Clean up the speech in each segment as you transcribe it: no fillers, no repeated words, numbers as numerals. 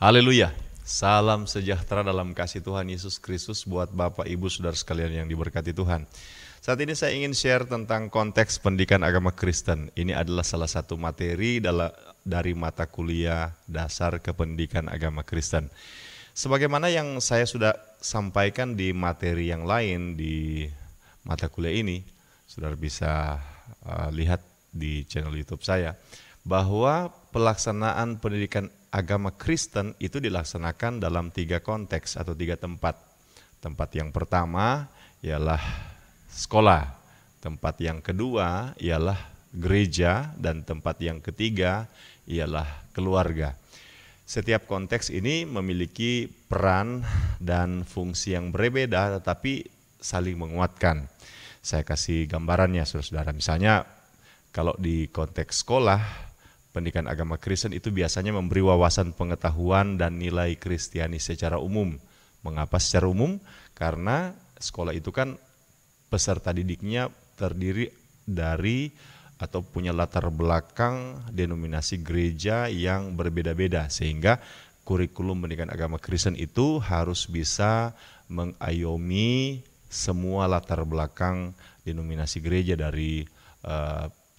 Haleluya. Salam sejahtera dalam kasih Tuhan Yesus Kristus buat Bapak Ibu Saudara sekalian yang diberkati Tuhan. Saat ini saya ingin share tentang konteks pendidikan agama Kristen. Ini adalah salah satu materi dari mata kuliah dasar kependidikan agama Kristen. Sebagaimana yang saya sudah sampaikan di materi yang lain di mata kuliah ini, saudara bisa lihat di channel YouTube saya, bahwa pelaksanaan pendidikan agama Kristen itu dilaksanakan dalam 3 konteks atau 3 tempat. Tempat yang pertama ialah sekolah, tempat yang kedua ialah gereja, dan tempat yang ketiga ialah keluarga. Setiap konteks ini memiliki peran dan fungsi yang berbeda tetapi saling menguatkan. Saya kasih gambarannya saudara-saudara. Misalnya kalau di konteks sekolah, pendidikan agama Kristen itu biasanya memberi wawasan pengetahuan dan nilai Kristiani secara umum. Mengapa secara umum? Karena sekolah itu kan peserta didiknya terdiri dari atau punya latar belakang denominasi gereja yang berbeda-beda, sehingga kurikulum pendidikan agama Kristen itu harus bisa mengayomi semua latar belakang denominasi gereja dari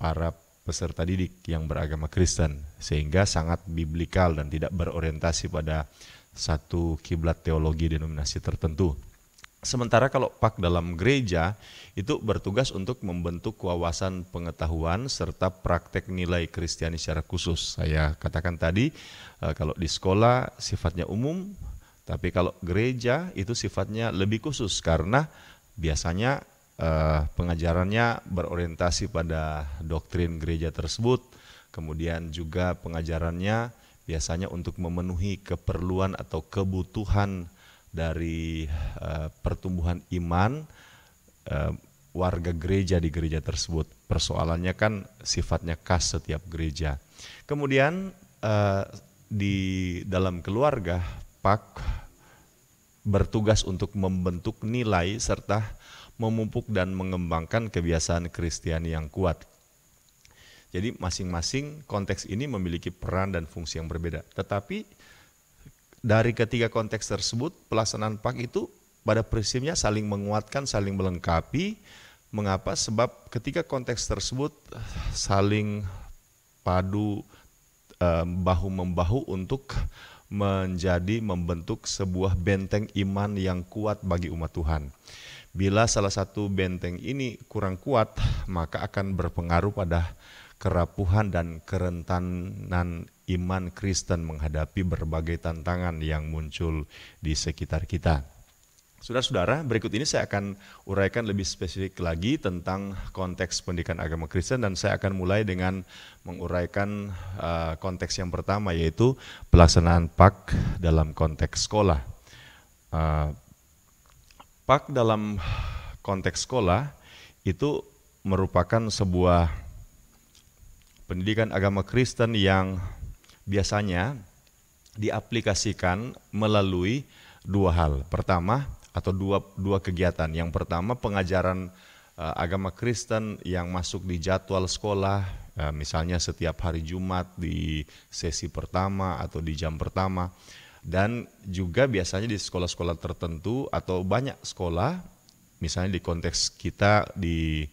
para peserta didik yang beragama Kristen, sehingga sangat biblikal dan tidak berorientasi pada satu kiblat teologi denominasi tertentu. Sementara kalau PAK dalam gereja itu bertugas untuk membentuk wawasan pengetahuan serta praktek nilai Kristiani secara khusus. Saya katakan tadi kalau di sekolah sifatnya umum, tapi kalau gereja itu sifatnya lebih khusus karena biasanya pengajarannya berorientasi pada doktrin gereja tersebut. Kemudian juga pengajarannya biasanya untuk memenuhi keperluan atau kebutuhan dari pertumbuhan iman warga gereja di gereja tersebut. Persoalannya kan sifatnya khas setiap gereja. Kemudian di dalam keluarga, PAK bertugas untuk membentuk nilai serta memupuk dan mengembangkan kebiasaan Kristiani yang kuat. Jadi masing-masing konteks ini memiliki peran dan fungsi yang berbeda. Tetapi dari ketiga konteks tersebut, pelaksanaan PAK itu pada prinsipnya saling menguatkan, saling melengkapi. Mengapa? Sebab ketiga konteks tersebut saling padu bahu-membahu untuk membentuk sebuah benteng iman yang kuat bagi umat Tuhan. Bila salah satu benteng ini kurang kuat, maka akan berpengaruh pada kerapuhan dan kerentanan iman Kristen menghadapi berbagai tantangan yang muncul di sekitar kita. Saudara-saudara, berikut ini saya akan uraikan lebih spesifik lagi tentang konteks pendidikan agama Kristen, dan saya akan mulai dengan menguraikan konteks yang pertama, yaitu pelaksanaan PAK dalam konteks sekolah. PAK dalam konteks sekolah itu merupakan sebuah pendidikan agama Kristen yang biasanya diaplikasikan melalui 2 hal. Pertama, atau dua kegiatan. Yang pertama, pengajaran agama Kristen yang masuk di jadwal sekolah, misalnya setiap hari Jumat di sesi pertama atau di jam pertama. Dan juga biasanya di sekolah-sekolah tertentu atau banyak sekolah, misalnya di konteks kita di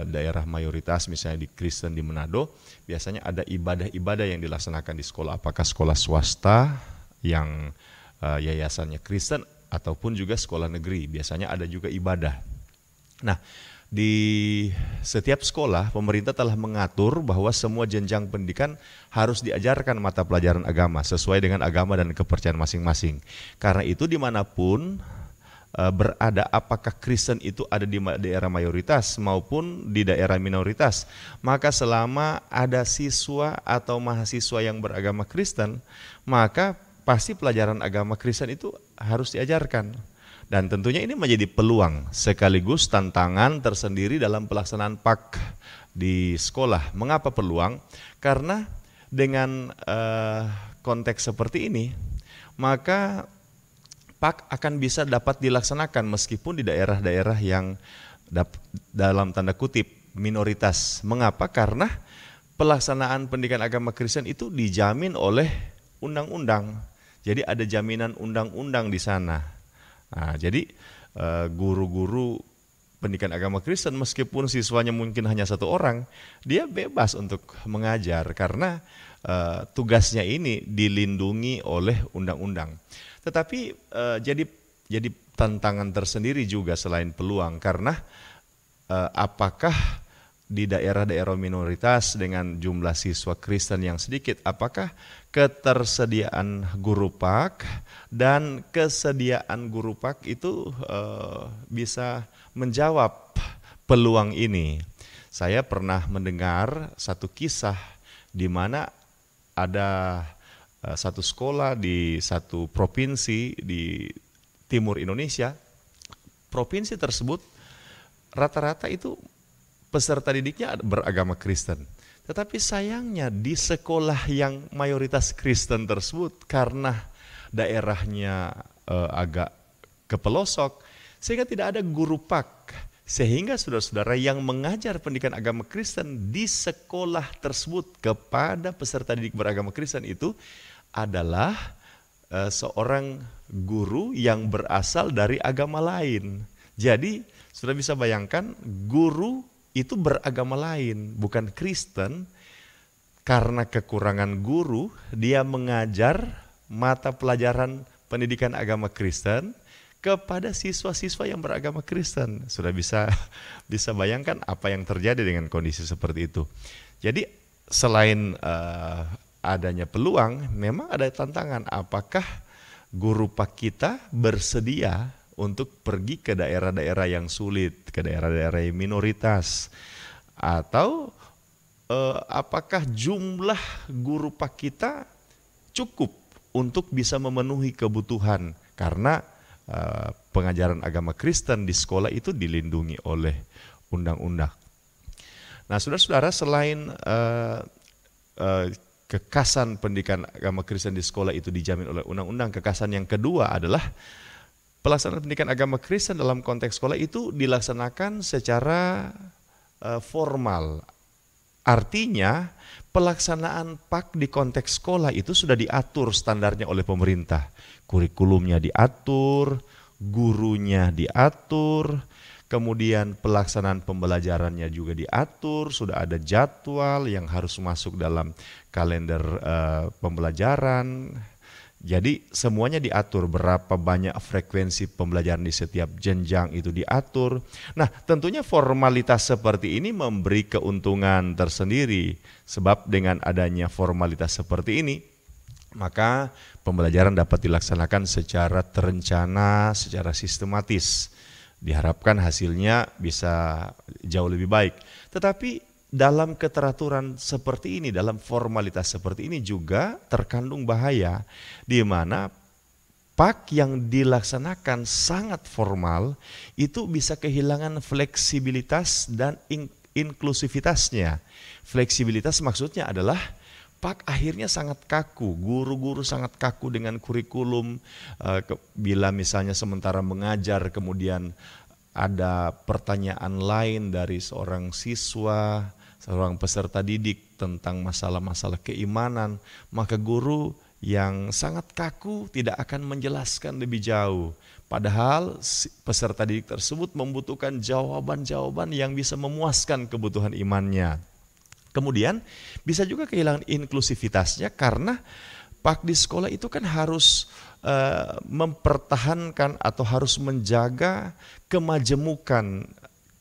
daerah mayoritas, misalnya di Kristen di Manado, biasanya ada ibadah-ibadah yang dilaksanakan di sekolah, apakah sekolah swasta yang yayasannya Kristen ataupun juga sekolah negeri, biasanya ada juga ibadah. Nah, di setiap sekolah pemerintah telah mengatur bahwa semua jenjang pendidikan harus diajarkan mata pelajaran agama sesuai dengan agama dan kepercayaan masing-masing. Karena itu dimanapun berada, apakah Kristen itu ada di daerah mayoritas maupun di daerah minoritas, maka selama ada siswa atau mahasiswa yang beragama Kristen, maka pasti pelajaran agama Kristen itu harus diajarkan. Dan tentunya ini menjadi peluang sekaligus tantangan tersendiri dalam pelaksanaan PAK di sekolah. Mengapa peluang? Karena dengan konteks seperti ini, maka PAK akan bisa dapat dilaksanakan meskipun di daerah-daerah yang dalam tanda kutip minoritas. Mengapa? Karena pelaksanaan pendidikan agama Kristen itu dijamin oleh undang-undang. Jadi ada jaminan undang-undang di sana. Nah, jadi guru-guru pendidikan agama Kristen meskipun siswanya mungkin hanya 1 orang, dia bebas untuk mengajar karena tugasnya ini dilindungi oleh undang-undang. Tetapi jadi tantangan tersendiri juga selain peluang, karena apakah di daerah-daerah minoritas dengan jumlah siswa Kristen yang sedikit, apakah ketersediaan guru pak dan kesediaan guru pak itu bisa menjawab peluang ini? Saya pernah mendengar satu kisah di mana ada satu sekolah di satu provinsi di timur Indonesia. Provinsi tersebut rata-rata itu peserta didiknya beragama Kristen. Tetapi sayangnya di sekolah yang mayoritas Kristen tersebut, karena daerahnya agak ke pelosok, sehingga tidak ada guru pak. Sehingga saudara-saudara yang mengajar pendidikan agama Kristen di sekolah tersebut kepada peserta didik beragama Kristen itu adalah seorang guru yang berasal dari agama lain. Jadi sudah bisa bayangkan, guru itu beragama lain, bukan Kristen. Karena kekurangan guru, dia mengajar mata pelajaran pendidikan agama Kristen kepada siswa-siswa yang beragama Kristen. Sudah bisa bayangkan apa yang terjadi dengan kondisi seperti itu. Jadi selain adanya peluang, memang ada tantangan. Apakah guru pak kita bersedia untuk pergi ke daerah-daerah yang sulit, ke daerah-daerah yang minoritas, atau apakah jumlah guru pak kita cukup untuk bisa memenuhi kebutuhan, karena pengajaran agama Kristen di sekolah itu dilindungi oleh undang-undang. Nah, saudara-saudara, selain kekasan pendidikan agama Kristen di sekolah itu dijamin oleh undang-undang, kekasan yang kedua adalah pelaksanaan pendidikan agama Kristen dalam konteks sekolah itu dilaksanakan secara formal. Artinya pelaksanaan PAK di konteks sekolah itu sudah diatur standarnya oleh pemerintah. Kurikulumnya diatur, gurunya diatur, kemudian pelaksanaan pembelajarannya juga diatur, sudah ada jadwal yang harus masuk dalam kalender pembelajaran. Jadi semuanya diatur, berapa banyak frekuensi pembelajaran di setiap jenjang itu diatur. Nah, tentunya formalitas seperti ini memberi keuntungan tersendiri, sebab dengan adanya formalitas seperti ini, maka pembelajaran dapat dilaksanakan secara terencana, secara sistematis. Diharapkan hasilnya bisa jauh lebih baik. Tetapi dalam keteraturan seperti ini, dalam formalitas seperti ini juga terkandung bahaya, di mana PAK yang dilaksanakan sangat formal itu bisa kehilangan fleksibilitas dan inklusivitasnya. Fleksibilitas maksudnya adalah PAK akhirnya sangat kaku, guru-guru sangat kaku dengan kurikulum. Bila misalnya sementara mengajar kemudian ada pertanyaan lain dari seorang siswa, seorang peserta didik tentang masalah-masalah keimanan, maka guru yang sangat kaku tidak akan menjelaskan lebih jauh. Padahal peserta didik tersebut membutuhkan jawaban-jawaban yang bisa memuaskan kebutuhan imannya. Kemudian bisa juga kehilangan inklusivitasnya, karena PAK di sekolah itu kan harus mempertahankan atau harus menjaga kemajemukan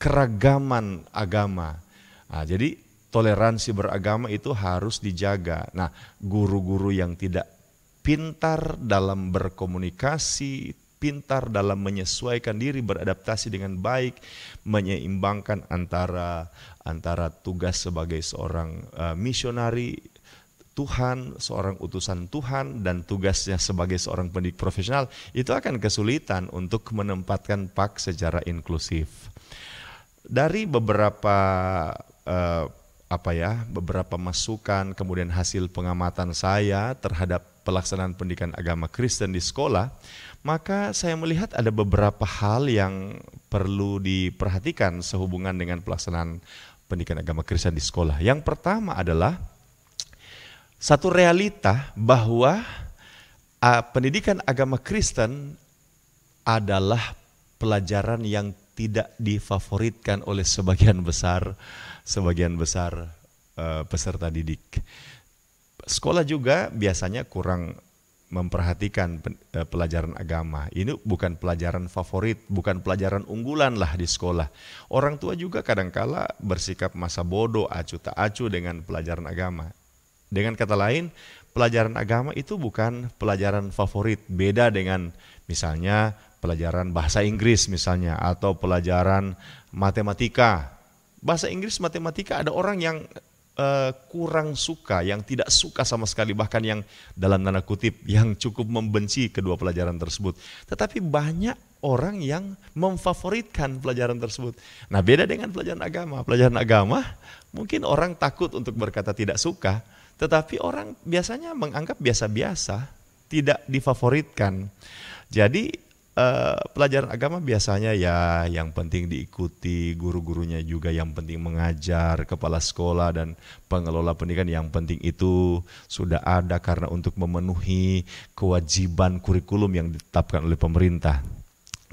keragaman agama. Nah, jadi toleransi beragama itu harus dijaga. Nah, guru-guru yang tidak pintar dalam berkomunikasi, pintar dalam menyesuaikan diri, beradaptasi dengan baik, menyeimbangkan antara tugas sebagai seorang misionari Tuhan, seorang utusan Tuhan, dan tugasnya sebagai seorang pendidik profesional, itu akan kesulitan untuk menempatkan PAK secara inklusif. Dari beberapa beberapa masukan, kemudian hasil pengamatan saya terhadap pelaksanaan pendidikan agama Kristen di sekolah, maka saya melihat ada beberapa hal yang perlu diperhatikan sehubungan dengan pelaksanaan pendidikan agama Kristen di sekolah. Yang pertama adalah satu realita bahwa Pendidikan agama Kristen adalah pelajaran yang tidak difavoritkan oleh sebagian besar peserta didik. Sekolah juga biasanya kurang memperhatikan pelajaran agama. Ini bukan pelajaran favorit, bukan pelajaran unggulan lah di sekolah. Orang tua juga kadangkala bersikap masa bodoh, acuh tak acuh dengan pelajaran agama. Dengan kata lain, pelajaran agama itu bukan pelajaran favorit. Beda dengan misalnya pelajaran bahasa Inggris misalnya, atau pelajaran matematika. Bahasa Inggris, matematika ada orang yang kurang suka, yang tidak suka sama sekali, bahkan yang dalam tanda kutip yang cukup membenci kedua pelajaran tersebut. Tetapi banyak orang yang memfavoritkan pelajaran tersebut. Nah, beda dengan pelajaran agama. Pelajaran agama mungkin orang takut untuk berkata tidak suka, tetapi orang biasanya menganggap biasa-biasa, tidak difavoritkan. Jadi pelajaran agama biasanya ya yang penting diikuti, guru-gurunya juga yang penting mengajar, kepala sekolah dan pengelola pendidikan yang penting itu sudah ada karena untuk memenuhi kewajiban kurikulum yang ditetapkan oleh pemerintah.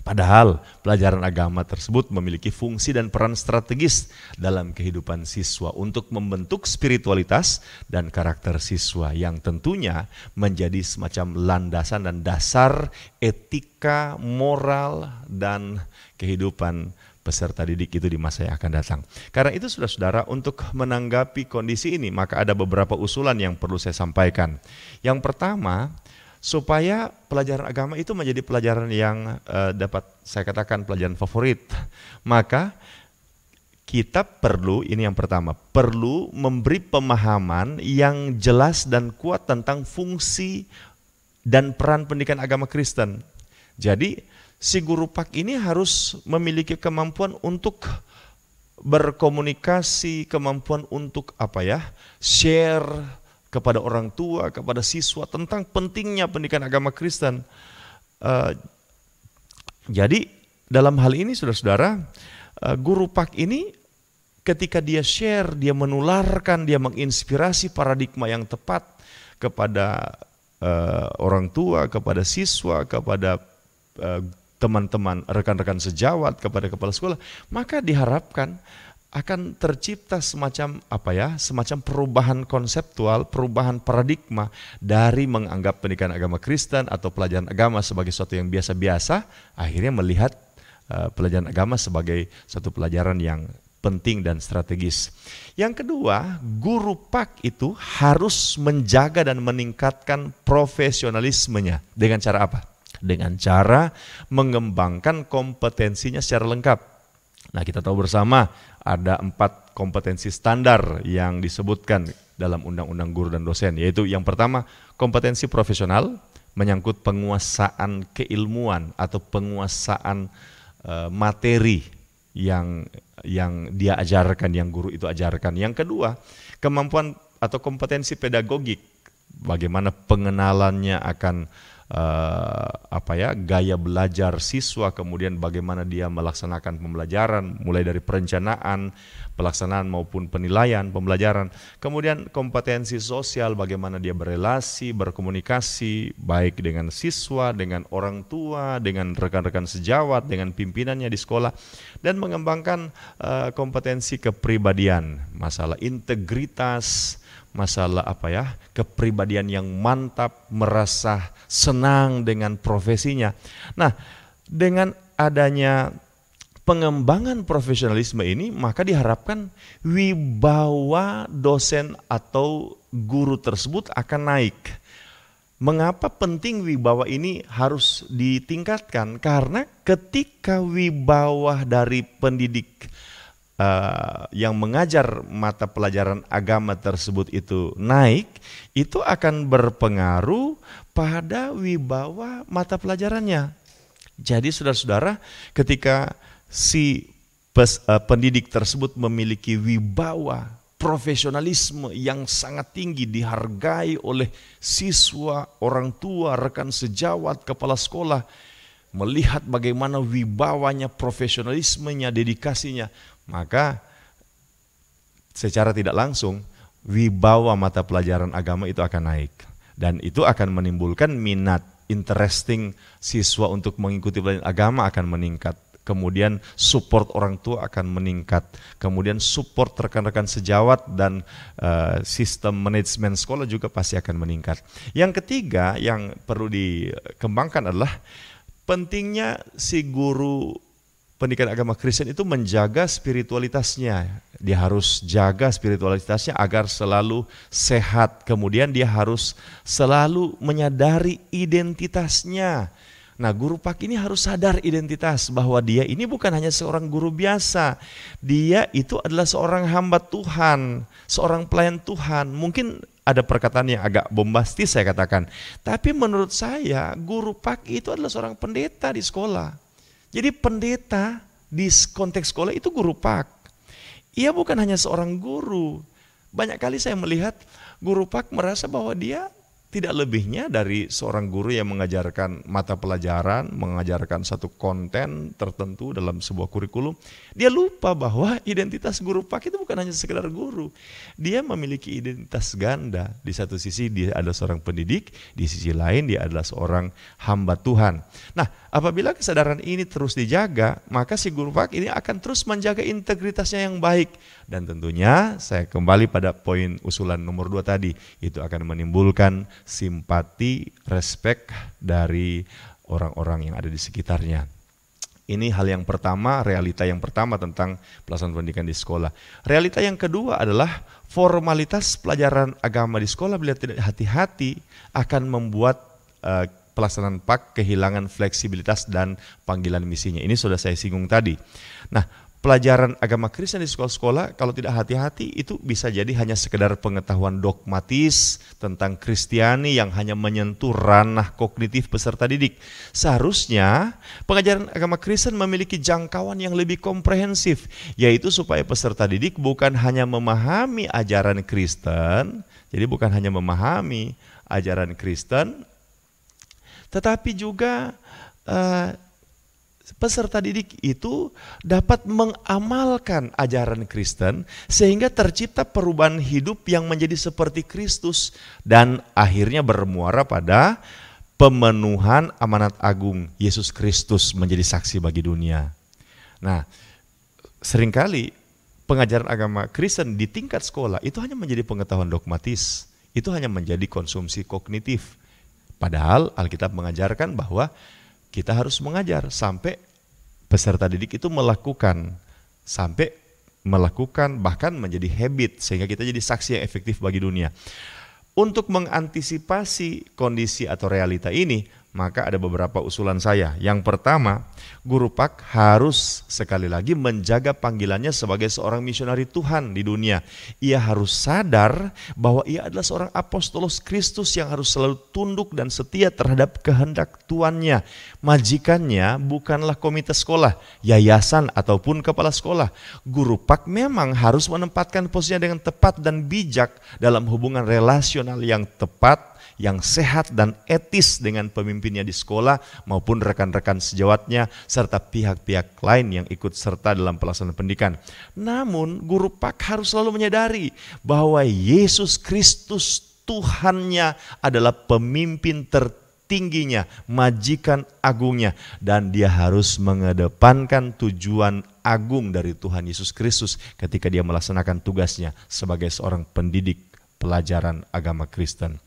Padahal pelajaran agama tersebut memiliki fungsi dan peran strategis dalam kehidupan siswa untuk membentuk spiritualitas dan karakter siswa yang tentunya menjadi semacam landasan dan dasar etika, moral, dan kehidupan peserta didik itu di masa yang akan datang. Karena itu saudara-saudara, untuk menanggapi kondisi ini maka ada beberapa usulan yang perlu saya sampaikan. Yang pertama, supaya pelajaran agama itu menjadi pelajaran yang dapat saya katakan pelajaran favorit, maka kita perlu, ini yang pertama, perlu memberi pemahaman yang jelas dan kuat tentang fungsi dan peran pendidikan agama Kristen. Jadi si guru pak ini harus memiliki kemampuan untuk berkomunikasi, kemampuan untuk share kepada orang tua, kepada siswa tentang pentingnya pendidikan agama Kristen. Jadi dalam hal ini saudara-saudara, guru pak ini ketika dia share, dia menularkan, dia menginspirasi paradigma yang tepat kepada orang tua, kepada siswa, kepada teman-teman, rekan-rekan sejawat, kepada kepala sekolah, maka diharapkan akan tercipta semacam semacam perubahan konseptual, perubahan paradigma dari menganggap pendidikan agama Kristen atau pelajaran agama sebagai sesuatu yang biasa-biasa, akhirnya melihat pelajaran agama sebagai satu pelajaran yang penting dan strategis. Yang kedua, guru pak itu harus menjaga dan meningkatkan profesionalismenya. Dengan cara apa? Dengan cara mengembangkan kompetensinya secara lengkap. Nah, kita tahu bersama ada 4 kompetensi standar yang disebutkan dalam Undang-Undang Guru dan Dosen, yaitu yang pertama kompetensi profesional, menyangkut penguasaan keilmuan atau penguasaan materi yang dia ajarkan, yang guru itu ajarkan. Yang kedua, kemampuan atau kompetensi pedagogik, bagaimana pengenalannya akan gaya belajar siswa, kemudian bagaimana dia melaksanakan pembelajaran mulai dari perencanaan, pelaksanaan maupun penilaian pembelajaran. Kemudian kompetensi sosial, bagaimana dia berelasi, berkomunikasi baik dengan siswa, dengan orang tua, dengan rekan-rekan sejawat, dengan pimpinannya di sekolah, dan mengembangkan kompetensi kepribadian, masalah integritas, masalah kepribadian yang mantap, merasa senang dengan profesinya. Nah, dengan adanya pengembangan profesionalisme ini, maka diharapkan wibawa dosen atau guru tersebut akan naik. Mengapa penting wibawa ini harus ditingkatkan? Karena ketika wibawa dari pendidik yang mengajar mata pelajaran agama tersebut itu naik, itu akan berpengaruh pada wibawa mata pelajarannya. Jadi saudara-saudara, ketika si pendidik tersebut memiliki wibawa, profesionalisme yang sangat tinggi, dihargai oleh siswa, orang tua, rekan sejawat, kepala sekolah, melihat bagaimana wibawanya, profesionalismenya, dedikasinya, maka secara tidak langsung wibawa mata pelajaran agama itu akan naik. Dan itu akan menimbulkan minat, interesting siswa untuk mengikuti pelajaran agama akan meningkat. Kemudian support orang tua akan meningkat. Kemudian support rekan-rekan sejawat dan sistem manajemen sekolah juga pasti akan meningkat. Yang ketiga yang perlu dikembangkan adalah pentingnya si guru pendidikan agama Kristen itu menjaga spiritualitasnya. Dia harus jaga spiritualitasnya agar selalu sehat. Kemudian dia harus selalu menyadari identitasnya. Nah, guru pak ini harus sadar identitas bahwa dia ini bukan hanya seorang guru biasa. Dia itu adalah seorang hamba Tuhan, seorang pelayan Tuhan. Mungkin ada perkataan yang agak bombastis saya katakan. Tapi menurut saya guru pak itu adalah seorang pendeta di sekolah. Jadi pendeta di konteks sekolah itu guru pak. Ia bukan hanya seorang guru. Banyak kali saya melihat guru pak merasa bahwa dia tidak lebihnya dari seorang guru yang mengajarkan mata pelajaran, mengajarkan satu konten tertentu dalam sebuah kurikulum. Dia lupa bahwa identitas guru pak itu bukan hanya sekedar guru. Dia memiliki identitas ganda. Di satu sisi dia adalah seorang pendidik, di sisi lain dia adalah seorang hamba Tuhan. Nah, apabila kesadaran ini terus dijaga, maka si guru pak ini akan terus menjaga integritasnya yang baik. Dan tentunya saya kembali pada poin usulan nomor 2 tadi, itu akan menimbulkan simpati, respek dari orang-orang yang ada di sekitarnya. Ini hal yang pertama, realita yang pertama tentang pelaksanaan pendidikan di sekolah. Realita yang kedua adalah formalitas pelajaran agama di sekolah bila tidak hati-hati akan membuat pelaksanaan PAK kehilangan fleksibilitas dan panggilan misinya. Ini sudah saya singgung tadi. Nah, pelajaran agama Kristen di sekolah-sekolah kalau tidak hati-hati itu bisa jadi hanya sekedar pengetahuan dogmatis tentang Kristiani yang hanya menyentuh ranah kognitif peserta didik. Seharusnya pengajaran agama Kristen memiliki jangkauan yang lebih komprehensif, yaitu supaya peserta didik bukan hanya memahami ajaran Kristen, jadi bukan hanya memahami ajaran Kristen, tetapi juga peserta didik itu dapat mengamalkan ajaran Kristen sehingga tercipta perubahan hidup yang menjadi seperti Kristus dan akhirnya bermuara pada pemenuhan amanat agung Yesus Kristus menjadi saksi bagi dunia. Nah, seringkali pengajaran agama Kristen di tingkat sekolah itu hanya menjadi pengetahuan dogmatis, itu hanya menjadi konsumsi kognitif. Padahal Alkitab mengajarkan bahwa kita harus mengajar sampai peserta didik itu melakukan, bahkan menjadi habit sehingga kita jadi saksi yang efektif bagi dunia. Untuk mengantisipasi kondisi atau realita ini, maka ada beberapa usulan saya. Yang pertama, guru pak harus sekali lagi menjaga panggilannya sebagai seorang misionari Tuhan di dunia. Ia harus sadar bahwa ia adalah seorang apostolos Kristus yang harus selalu tunduk dan setia terhadap kehendak tuannya. Majikannya bukanlah komite sekolah, yayasan ataupun kepala sekolah. Guru pak memang harus menempatkan posisinya dengan tepat dan bijak dalam hubungan relasional yang tepat, yang sehat dan etis dengan pemimpinnya di sekolah maupun rekan-rekan sejawatnya serta pihak-pihak lain yang ikut serta dalam pelaksanaan pendidikan. Namun guru pak harus selalu menyadari bahwa Yesus Kristus Tuhannya adalah pemimpin tertingginya, majikan agungnya, dan dia harus mengedepankan tujuan agung dari Tuhan Yesus Kristus ketika dia melaksanakan tugasnya sebagai seorang pendidik pelajaran agama Kristen.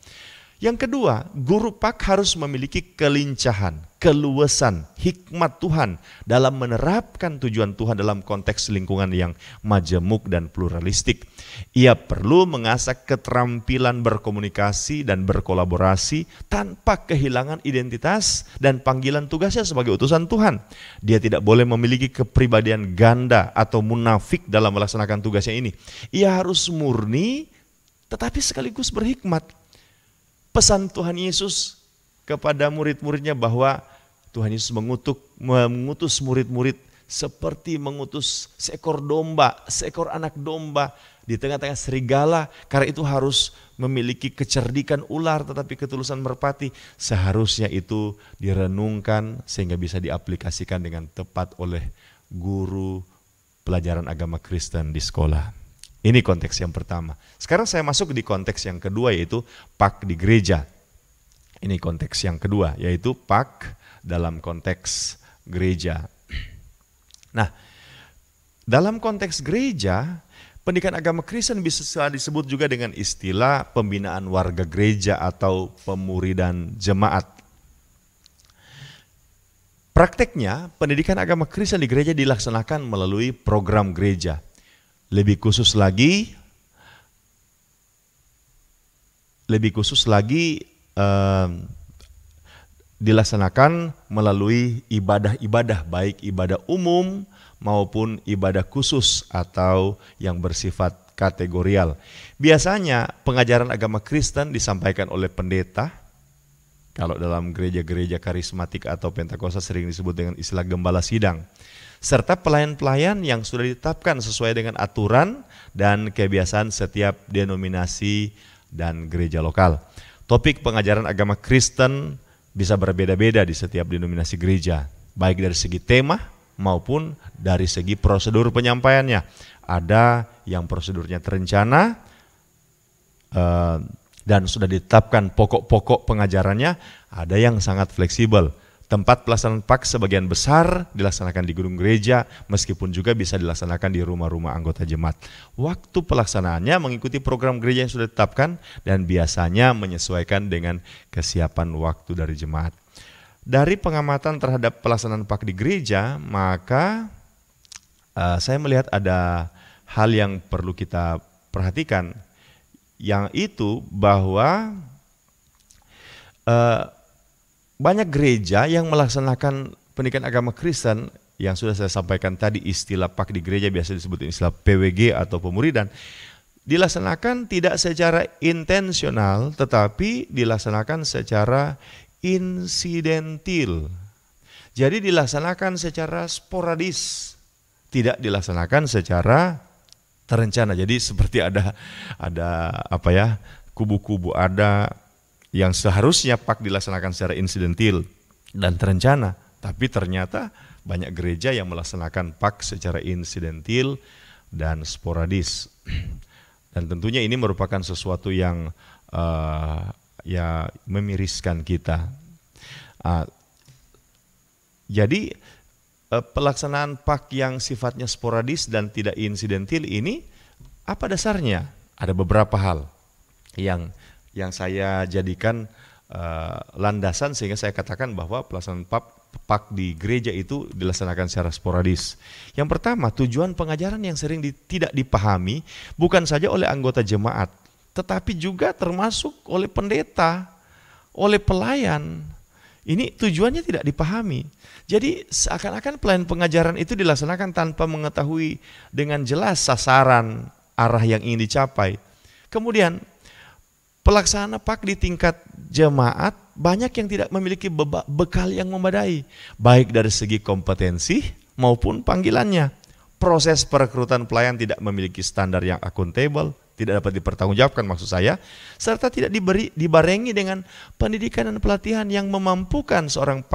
Yang kedua, guru pak harus memiliki kelincahan, keluasan, hikmat Tuhan dalam menerapkan tujuan Tuhan dalam konteks lingkungan yang majemuk dan pluralistik. Ia perlu mengasah keterampilan berkomunikasi dan berkolaborasi tanpa kehilangan identitas dan panggilan tugasnya sebagai utusan Tuhan. Dia tidak boleh memiliki kepribadian ganda atau munafik dalam melaksanakan tugasnya ini. Ia harus murni tetapi sekaligus berhikmat. Pesan Tuhan Yesus kepada murid-muridnya bahwa Tuhan Yesus mengutus murid-murid seperti mengutus seekor domba, seekor anak domba di tengah-tengah serigala. Karena itu harus memiliki kecerdikan ular tetapi ketulusan merpati. Seharusnya itu direnungkan sehingga bisa diaplikasikan dengan tepat oleh guru pelajaran agama Kristen di sekolah. Ini konteks yang pertama. Sekarang saya masuk di konteks yang kedua, yaitu pak di gereja. Ini konteks yang kedua, yaitu PAK dalam konteks gereja. Nah, dalam konteks gereja, pendidikan agama Kristen bisa disebut juga dengan istilah pembinaan warga gereja atau pemuridan jemaat. Prakteknya, pendidikan agama Kristen di gereja dilaksanakan melalui program gereja. Lebih khusus lagi dilaksanakan melalui ibadah-ibadah, baik ibadah umum maupun ibadah khusus atau yang bersifat kategorial. Biasanya pengajaran agama Kristen disampaikan oleh pendeta. Kalau dalam gereja-gereja karismatik atau Pentakosta sering disebut dengan istilah gembala sidang. Serta pelayan-pelayan yang sudah ditetapkan sesuai dengan aturan dan kebiasaan setiap denominasi dan gereja lokal. Topik pengajaran agama Kristen bisa berbeda-beda di setiap denominasi gereja, baik dari segi tema maupun dari segi prosedur penyampaiannya. Ada yang prosedurnya terencana dan sudah ditetapkan pokok-pokok pengajarannya, ada yang sangat fleksibel. Tempat pelaksanaan PAK sebagian besar dilaksanakan di gedung gereja, meskipun juga bisa dilaksanakan di rumah-rumah anggota jemaat. Waktu pelaksanaannya mengikuti program gereja yang sudah ditetapkan dan biasanya menyesuaikan dengan kesiapan waktu dari jemaat. Dari pengamatan terhadap pelaksanaan PAK di gereja, maka saya melihat ada hal yang perlu kita perhatikan, yang itu bahwa banyak gereja yang melaksanakan pendidikan agama Kristen yang sudah saya sampaikan tadi, istilah PAK di gereja biasa disebut istilah PWG atau pemuridan, dilaksanakan tidak secara intensional tetapi dilaksanakan secara insidentil. Jadi dilaksanakan secara sporadis, tidak dilaksanakan secara terencana. Jadi seperti ada kubu-kubu ada yang seharusnya PAK dilaksanakan secara insidentil dan terencana, tapi ternyata banyak gereja yang melaksanakan PAK secara insidentil dan sporadis. Dan tentunya ini merupakan sesuatu yang memiriskan kita. Jadi pelaksanaan PAK yang sifatnya sporadis dan tidak insidentil ini apa dasarnya? Ada beberapa hal yang saya jadikan landasan sehingga saya katakan bahwa pelaksanaan PAK di gereja itu dilaksanakan secara sporadis. Yang pertama, tujuan pengajaran yang sering tidak dipahami bukan saja oleh anggota jemaat, tetapi juga termasuk oleh pendeta, oleh pelayan. Ini tujuannya tidak dipahami. Jadi seakan-akan pelayan pengajaran itu dilaksanakan tanpa mengetahui dengan jelas sasaran arah yang ingin dicapai. Kemudian pelaksana PAK di tingkat jemaat banyak yang tidak memiliki bekal yang memadai, baik dari segi kompetensi maupun panggilannya. Proses perekrutan pelayan tidak memiliki standar yang akuntabel, tidak dapat dipertanggungjawabkan maksud saya, serta tidak dibarengi dengan pendidikan dan pelatihan yang memampukan seorang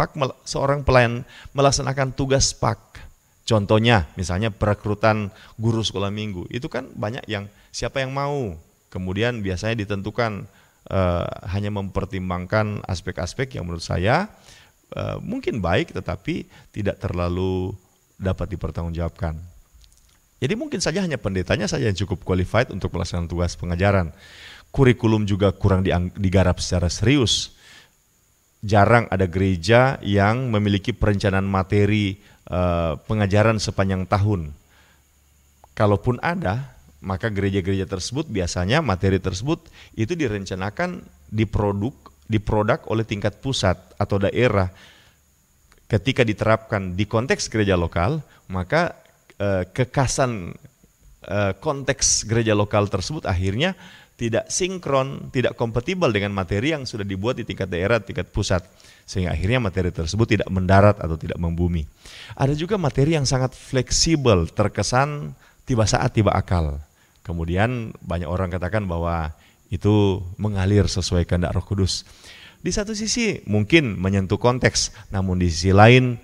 pelayan melaksanakan tugas PAK. Contohnya misalnya perekrutan guru sekolah minggu, itu kan banyak yang siapa yang mau. Kemudian biasanya ditentukan hanya mempertimbangkan aspek-aspek yang menurut saya mungkin baik tetapi tidak terlalu dapat dipertanggungjawabkan. Jadi mungkin saja hanya pendetanya saja yang cukup qualified untuk melaksanakan tugas pengajaran. Kurikulum juga kurang digarap secara serius. Jarang ada gereja yang memiliki perencanaan materi pengajaran sepanjang tahun. Kalaupun ada, maka gereja-gereja tersebut biasanya materi tersebut itu direncanakan diproduk oleh tingkat pusat atau daerah. Ketika diterapkan di konteks gereja lokal, maka kekasan konteks gereja lokal tersebut akhirnya tidak sinkron, tidak kompatibel dengan materi yang sudah dibuat di tingkat daerah, tingkat pusat, sehingga akhirnya materi tersebut tidak mendarat atau tidak membumi. Ada juga materi yang sangat fleksibel, terkesan tiba saat tiba akal. Kemudian banyak orang katakan bahwa itu mengalir sesuai kehendak Roh Kudus. Di satu sisi mungkin menyentuh konteks, namun di sisi lain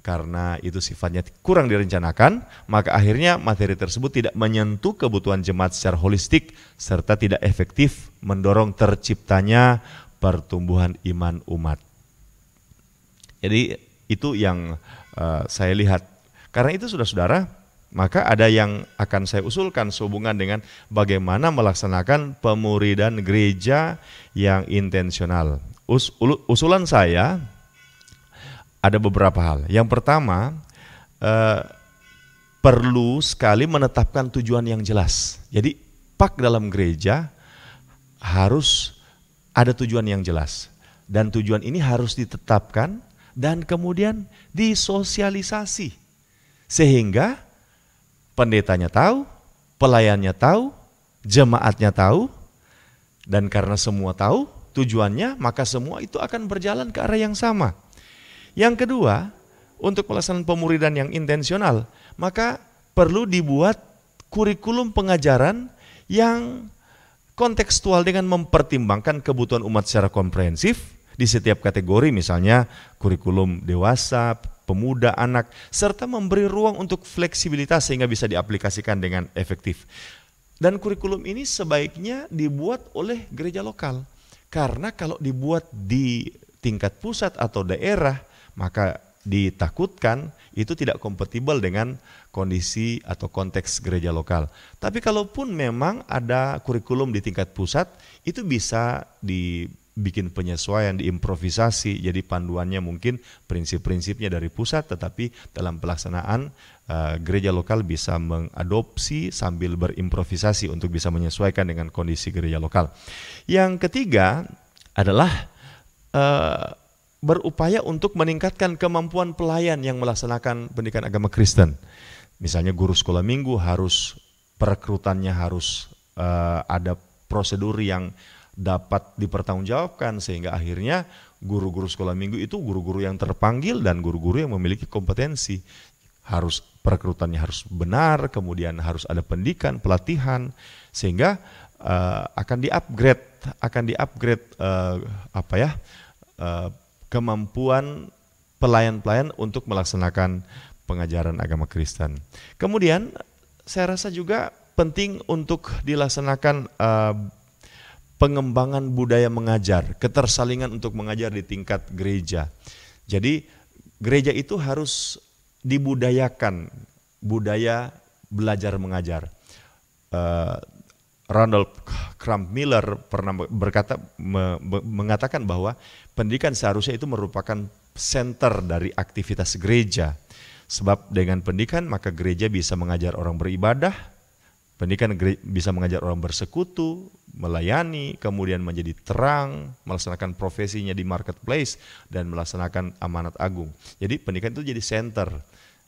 karena itu sifatnya kurang direncanakan, maka akhirnya materi tersebut tidak menyentuh kebutuhan jemaat secara holistik serta tidak efektif mendorong terciptanya pertumbuhan iman umat. Jadi itu yang saya lihat. Karena itu saudara-saudara, maka ada yang akan saya usulkan sehubungan dengan bagaimana melaksanakan pemuridan gereja yang intensional. Usulan saya ada beberapa hal. Yang pertama, perlu sekali menetapkan tujuan yang jelas. Jadi pak dalam gereja harus ada tujuan yang jelas. Dan tujuan ini harus ditetapkan dan kemudian disosialisasi. Sehingga pendetanya tahu, pelayannya tahu, jemaatnya tahu, dan karena semua tahu tujuannya, maka semua itu akan berjalan ke arah yang sama. Yang kedua, untuk pelaksanaan pemuridan yang intensional, maka perlu dibuat kurikulum pengajaran yang kontekstual dengan mempertimbangkan kebutuhan umat secara komprehensif di setiap kategori, misalnya kurikulum dewasa, pemuda, anak, serta memberi ruang untuk fleksibilitas sehingga bisa diaplikasikan dengan efektif. Dan kurikulum ini sebaiknya dibuat oleh gereja lokal, karena kalau dibuat di tingkat pusat atau daerah, maka ditakutkan itu tidak kompatibel dengan kondisi atau konteks gereja lokal. Tapi kalaupun memang ada kurikulum di tingkat pusat, itu bisa dibikin penyesuaian, diimprovisasi, jadi panduannya mungkin prinsip-prinsipnya dari pusat, tetapi dalam pelaksanaan gereja lokal bisa mengadopsi sambil berimprovisasi untuk bisa menyesuaikan dengan kondisi gereja lokal. Yang ketiga adalah berupaya untuk meningkatkan kemampuan pelayan yang melaksanakan pendidikan agama Kristen. Misalnya guru sekolah minggu harus, perekrutannya harus ada prosedur yang dapat dipertanggungjawabkan, sehingga akhirnya guru-guru sekolah minggu itu guru-guru yang terpanggil dan guru-guru yang memiliki kompetensi. Harus perekrutannya harus benar, kemudian harus ada pendidikan, pelatihan, sehingga akan di-upgrade kemampuan pelayan-pelayan untuk melaksanakan pengajaran agama Kristen. Kemudian saya rasa juga penting untuk dilaksanakan pengembangan budaya mengajar, ketersalingan untuk mengajar di tingkat gereja. Jadi gereja itu harus dibudayakan, budaya belajar mengajar. Randolph Crumpmiller pernah mengatakan bahwa pendidikan seharusnya itu merupakan center dari aktivitas gereja. Sebab dengan pendidikan maka gereja bisa mengajar orang beribadah, pendidikan bisa mengajar orang bersekutu, melayani, kemudian menjadi terang, melaksanakan profesinya di marketplace, dan melaksanakan amanat agung. Jadi pendidikan itu jadi center.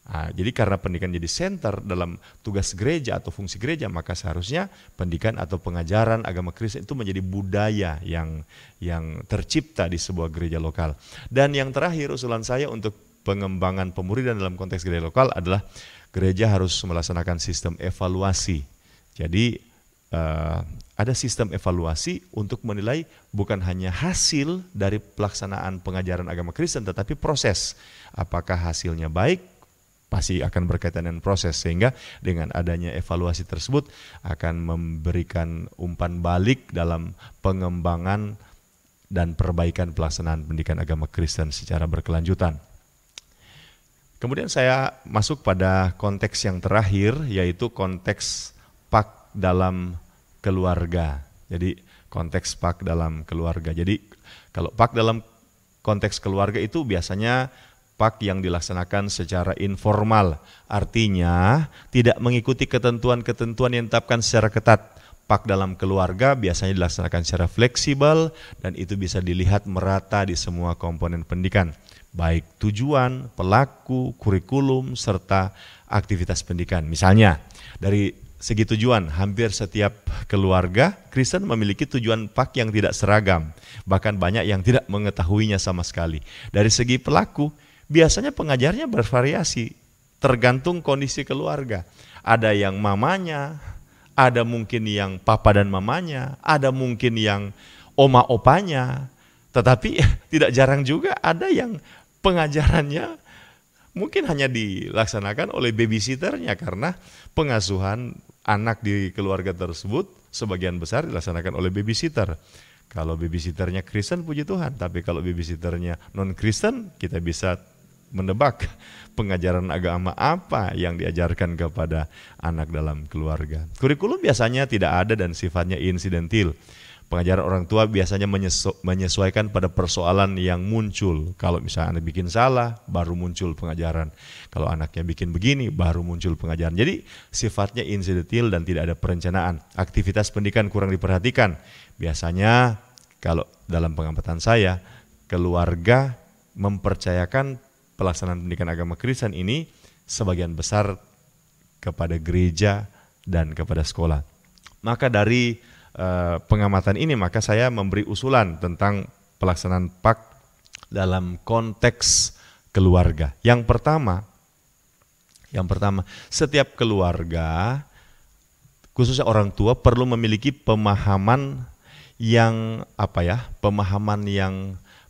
Nah, jadi karena pendidikan jadi center dalam tugas gereja atau fungsi gereja, maka seharusnya pendidikan atau pengajaran agama Kristen itu menjadi budaya yang tercipta di sebuah gereja lokal. Dan yang terakhir, usulan saya untuk pengembangan pemuridan dalam konteks gereja lokal adalah gereja harus melaksanakan sistem evaluasi. Jadi ada sistem evaluasi untuk menilai bukan hanya hasil dari pelaksanaan pengajaran agama Kristen, tetapi proses. Apakah hasilnya baik? Pasti akan berkaitan dengan proses, sehingga dengan adanya evaluasi tersebut akan memberikan umpan balik dalam pengembangan dan perbaikan pelaksanaan pendidikan agama Kristen secara berkelanjutan. Kemudian saya masuk pada konteks yang terakhir, yaitu konteks pak dalam keluarga. Jadi konteks pak dalam keluarga. Jadi kalau pak dalam konteks keluarga itu biasanya pak yang dilaksanakan secara informal, artinya tidak mengikuti ketentuan-ketentuan yang ditetapkan secara ketat. Pak dalam keluarga biasanya dilaksanakan secara fleksibel dan itu bisa dilihat merata di semua komponen pendidikan, baik tujuan, pelaku, kurikulum, serta aktivitas pendidikan. Misalnya, dari segi tujuan, hampir setiap keluarga Kristen memiliki tujuan pak yang tidak seragam, bahkan banyak yang tidak mengetahuinya sama sekali. Dari segi pelaku, biasanya pengajarnya bervariasi, tergantung kondisi keluarga. Ada yang mamanya, ada mungkin yang papa dan mamanya, ada mungkin yang oma opanya, tetapi tidak jarang juga ada yang pengajarannya mungkin hanya dilaksanakan oleh babysitternya, karena pengasuhan anak di keluarga tersebut sebagian besar dilaksanakan oleh babysitter. Kalau babysitternya Kristen, puji Tuhan. Tapi kalau babysitternya non-Kristen, kita bisa menebak pengajaran agama apa yang diajarkan kepada anak dalam keluarga. Kurikulum biasanya tidak ada dan sifatnya insidentil. Pengajaran orang tua biasanya menyesuaikan pada persoalan yang muncul. Kalau misalnya anak bikin salah, baru muncul pengajaran. Kalau anaknya bikin begini, baru muncul pengajaran. Jadi sifatnya insidentil dan tidak ada perencanaan. Aktivitas pendidikan kurang diperhatikan. Biasanya kalau dalam pengamatan saya, keluarga mempercayakan pelaksanaan pendidikan agama Kristen ini sebagian besar kepada gereja dan kepada sekolah. Maka dari pengamatan ini, maka saya memberi usulan tentang pelaksanaan PAK dalam konteks keluarga. Yang pertama, setiap keluarga, khususnya orang tua, perlu memiliki pemahaman yang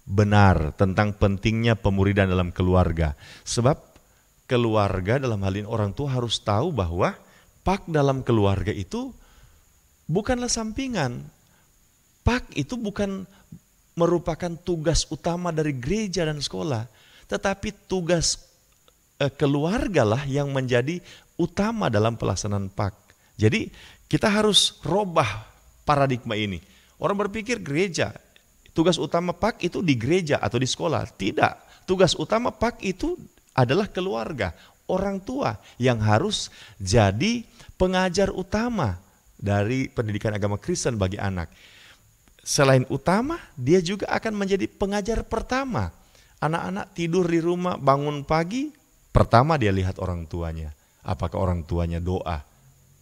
benar tentang pentingnya pemuridan dalam keluarga. Sebab keluarga dalam hal ini orang tua harus tahu bahwa PAK dalam keluarga itu bukanlah sampingan. PAK itu bukan merupakan tugas utama dari gereja dan sekolah, tetapi tugas keluarga lah yang menjadi utama dalam pelaksanaan PAK. Jadi kita harus robah paradigma ini. Orang berpikir gereja, tugas utama PAK itu di gereja atau di sekolah. Tidak, tugas utama PAK itu adalah keluarga, orang tua yang harus jadi pengajar utama dari pendidikan agama Kristen bagi anak. Selain utama, dia juga akan menjadi pengajar pertama. Anak-anak tidur di rumah, bangun pagi, pertama dia lihat orang tuanya. Apakah orang tuanya doa?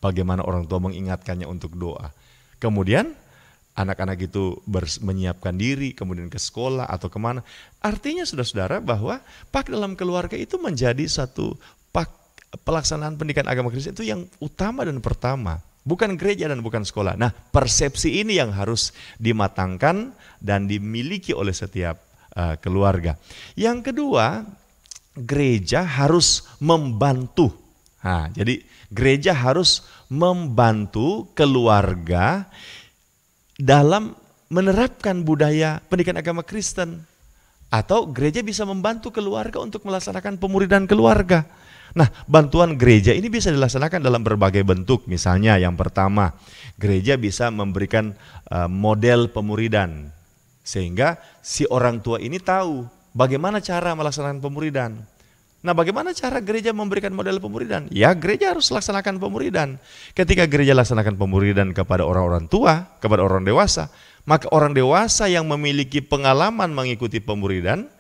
Bagaimana orang tua mengingatkannya untuk doa? Kemudian anak-anak itu menyiapkan diri, kemudian ke sekolah atau kemana. Artinya saudara-saudara bahwa PAK dalam keluarga itu menjadi satu PAK pelaksanaan pendidikan agama Kristen itu yang utama dan pertama. Bukan gereja dan bukan sekolah. Nah, persepsi ini yang harus dimatangkan dan dimiliki oleh setiap keluarga. Yang kedua, gereja harus membantu. Nah, jadi gereja harus membantu keluarga dalam menerapkan budaya pendidikan agama Kristen. Atau gereja bisa membantu keluarga untuk melaksanakan pemuridan keluarga. Nah, bantuan gereja ini bisa dilaksanakan dalam berbagai bentuk. Misalnya yang pertama, gereja bisa memberikan model pemuridan. Sehingga si orang tua ini tahu bagaimana cara melaksanakan pemuridan. Nah, bagaimana cara gereja memberikan model pemuridan? Ya, gereja harus laksanakan pemuridan. Ketika gereja laksanakan pemuridan kepada orang-orang tua, kepada orang dewasa, maka orang dewasa yang memiliki pengalaman mengikuti pemuridan,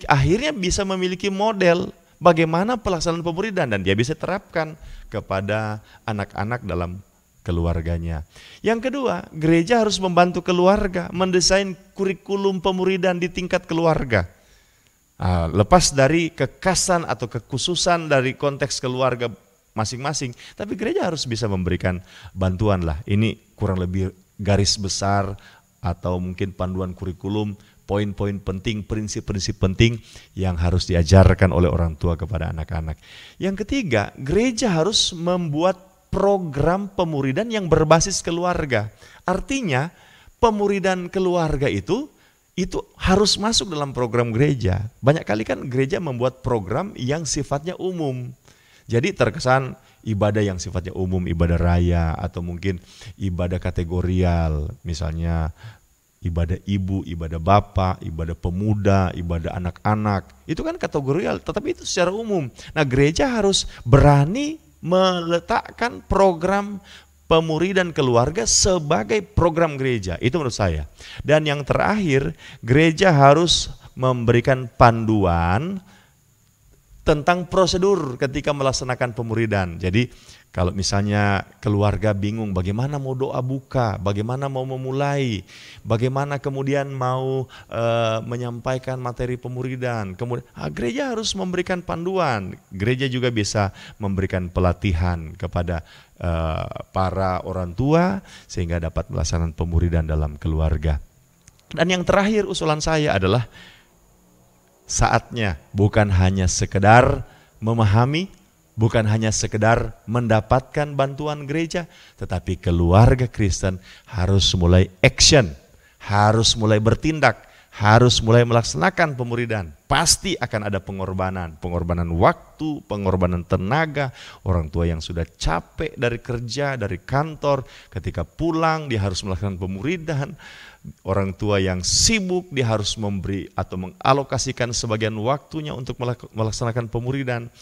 akhirnya bisa memiliki model bagaimana pelaksanaan pemuridan dan dia bisa terapkan kepada anak-anak dalam keluarganya. Yang kedua, gereja harus membantu keluarga mendesain kurikulum pemuridan di tingkat keluarga. Lepas dari kekasan atau kekhususan dari konteks keluarga masing-masing, tapi gereja harus bisa memberikan bantuan lah. Ini kurang lebih garis besar atau mungkin panduan kurikulum, poin-poin penting, prinsip-prinsip penting yang harus diajarkan oleh orang tua kepada anak-anak. Yang ketiga, gereja harus membuat program pemuridan yang berbasis keluarga. Artinya, pemuridan keluarga itu harus masuk dalam program gereja. Banyak kali kan gereja membuat program yang sifatnya umum. Jadi terkesan ibadah yang sifatnya umum, ibadah raya atau mungkin ibadah kategorial, misalnya ibadah ibu, ibadah bapak, ibadah pemuda, ibadah anak-anak. Itu kan kategorial, tetapi itu secara umum. Nah, gereja harus berani meletakkan program pemuridan keluarga sebagai program gereja. Itu menurut saya. Dan yang terakhir, gereja harus memberikan panduan tentang prosedur ketika melaksanakan pemuridan. Jadi kalau misalnya keluarga bingung bagaimana mau doa buka, bagaimana mau memulai, bagaimana kemudian mau menyampaikan materi pemuridan, kemudian gereja harus memberikan panduan. Gereja juga bisa memberikan pelatihan kepada para orang tua sehingga dapat melaksanakan pemuridan dalam keluarga. Dan yang terakhir usulan saya adalah saatnya bukan hanya sekedar memahami, bukan hanya sekedar mendapatkan bantuan gereja, tetapi keluarga Kristen harus mulai action, harus mulai bertindak, harus mulai melaksanakan pemuridan. Pasti akan ada pengorbanan waktu, pengorbanan tenaga. Orang tua yang sudah capek dari kerja, dari kantor, ketika pulang dia harus melakukan pemuridan. Orang tua yang sibuk dia harus memberi atau mengalokasikan sebagian waktunya untuk melaksanakan pemuridan.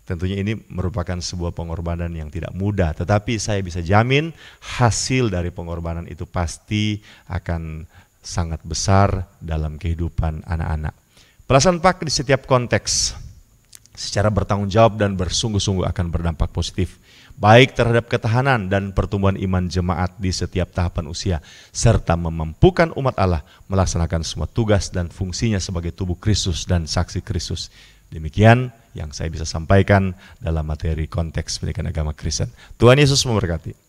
Tentunya ini merupakan sebuah pengorbanan yang tidak mudah, tetapi saya bisa jamin hasil dari pengorbanan itu pasti akan sangat besar dalam kehidupan anak-anak. Perasaan Pak di setiap konteks secara bertanggung jawab dan bersungguh-sungguh akan berdampak positif, baik terhadap ketahanan dan pertumbuhan iman jemaat di setiap tahapan usia, serta memampukan umat Allah melaksanakan semua tugas dan fungsinya sebagai tubuh Kristus dan saksi Kristus. Demikian yang saya bisa sampaikan dalam materi konteks pendidikan agama Kristen. Tuhan Yesus memberkati.